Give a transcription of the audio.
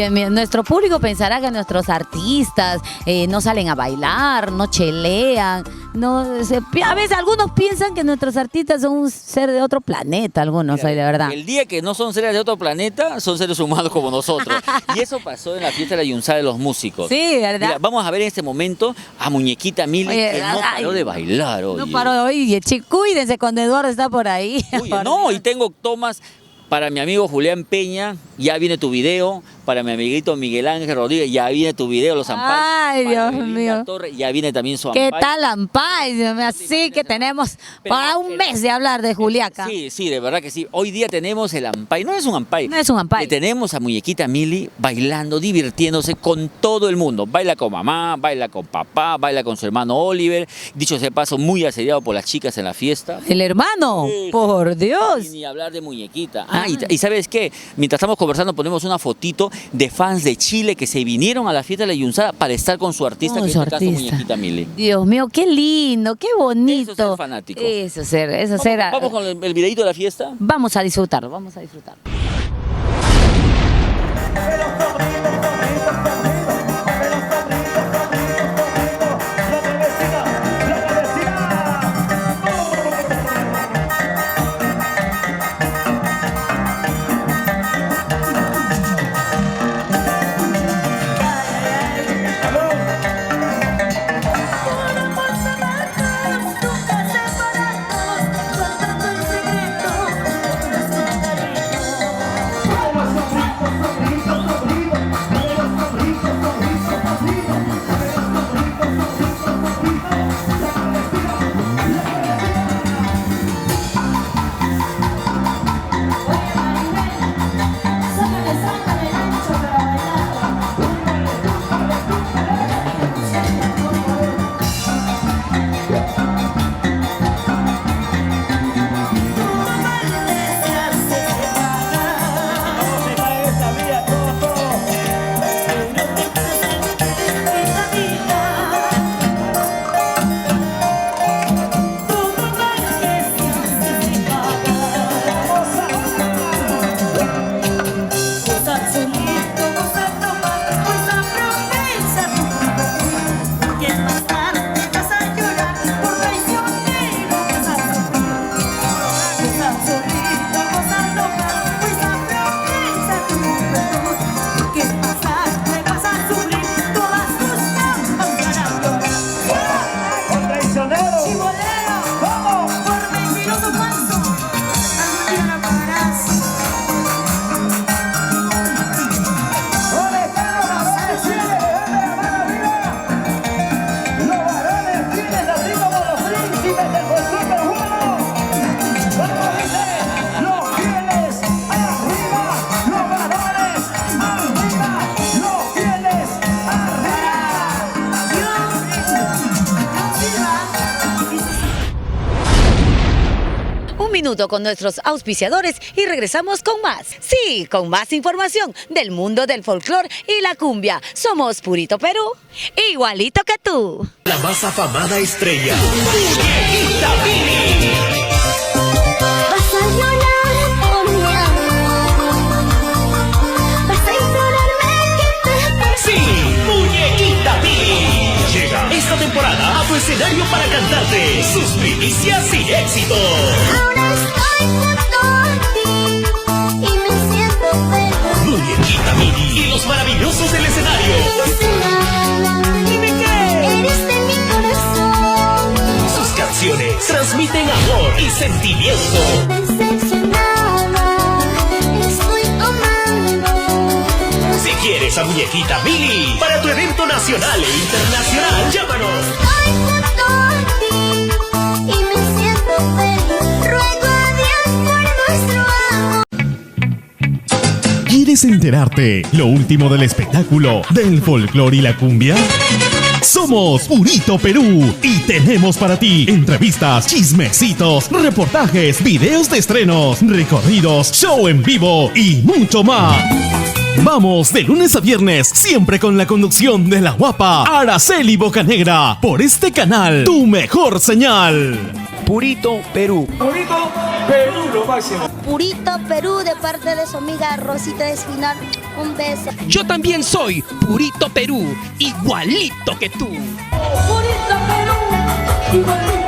Oye, nuestro público pensará que nuestros artistas no salen a bailar, no chelean, a veces algunos piensan que nuestros artistas son un ser de otro planeta, algunos, Mira, de verdad. El día que no son seres de otro planeta, son seres humanos como nosotros. Y eso pasó en la fiesta de la Yunzada de los músicos. Sí, ¿verdad? Mira, vamos a ver en este momento a Muñequita Mili, Oye, que no paró de bailar, oye. No paró, oye, cuídense cuando Eduardo está por ahí. Oye, no, y tengo tomas para mi amigo Julián Peña, ya viene tu video. Para mi amiguito Miguel Ángel Rodríguez, ya viene tu video, los ampais. Ay, Para Dios Belinda mío. Torres, ya viene también su ¿Qué ampay. tal Ampay? Dios mío, así que tenemos para un mes de hablar de Juliaca. Sí, de verdad que sí. Hoy día tenemos el ampay. No es un ampay. No es un ampay. Le tenemos a Muñequita Mili bailando, divirtiéndose con todo el mundo. Baila con mamá, baila con papá, baila con su hermano Oliver. Dicho sea de paso, muy asediado por las chicas en la fiesta. El hermano, Sí, por Dios. Y ni hablar de Muñequita. Y ¿sabes qué? Mientras estamos conversando ponemos una fotito de fans de Chile que se vinieron a la fiesta de la Yunzada para estar con su artista, Con que en su este caso artista. Muñequita Mili. Dios mío, qué lindo, qué bonito. Eso es ser fanático. Eso ser. Vamos con el videito de la fiesta. Vamos a disfrutarlo, vamos a disfrutar. Minuto con nuestros auspiciadores y regresamos con más. Sí, con más información del mundo del folclore y la cumbia. Somos Purito Perú, igualito que tú. La más afamada estrella, Muñequita Mili. Vas a llorar por mi amor. Vas a implorarme que te... Sí, Muñequita Mili. Llega esta temporada a tu escenario para cantarte sus primicias y éxitos. Ahora estoy junto a ti y me siento feliz. Muñequita Mili y los maravillosos del escenario. Dime qué. Eres de mi corazón. Sus canciones transmiten amor y sentimiento. Decepcionada, estoy tomando. Si quieres a Muñequita Mili para tu evento nacional e internacional, llámanos. Estoy junto a ti y me siento feliz. Ruego a Dios por nuestro amor. ¿Quieres enterarte lo último del espectáculo, del folclore y la cumbia? Somos Purito Perú y tenemos para ti entrevistas, chismecitos, reportajes, videos de estrenos, recorridos, show en vivo y mucho más. Vamos de lunes a viernes, siempre con la conducción de la guapa Araceli Bocanegra, por este canal, tu mejor señal. Purito Perú. Purito Perú, lo máximo. Purito Perú, de parte de su amiga Rosita Espinar. Un beso. Yo también soy Purito Perú, igualito que tú. Purito Perú, igualito.